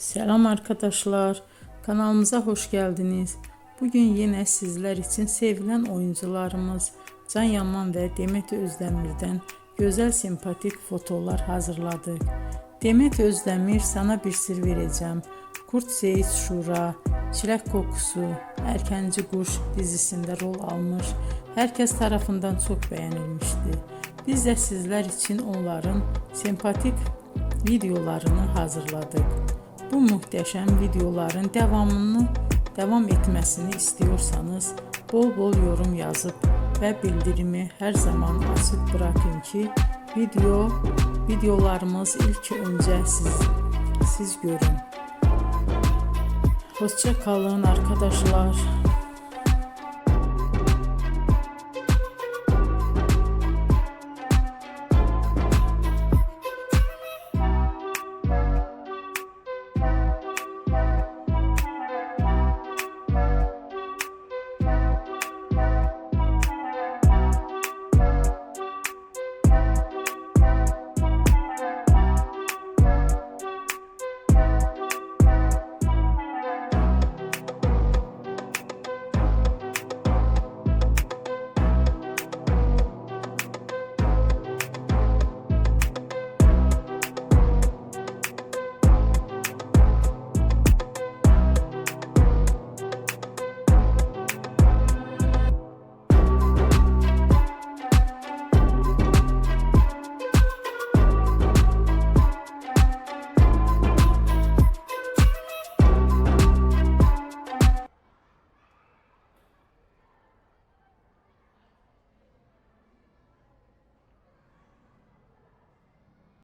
Selam arkadaşlar, kanalımıza hoş geldiniz. Bugün yine sizler için sevilen oyuncularımız Can Yaman ve Demet Özdemir'den güzel sempatik fotolar hazırladık. Demet Özdemir, Sana Bir Sır Vereceğim, Kurt Seyit Şura, Çilek Kokusu, Erkenci Kuş dizisinde rol almış. Herkes tarafından çok beğenilmişti. Biz de sizler için onların sempatik videolarını hazırladık. Bu muhteşem videoların devam etmesini istiyorsanız bol bol yorum yazıp ve bildirimi her zaman açık bırakın ki videolarımız ilk önce siz görün. Hoşça kalın arkadaşlar.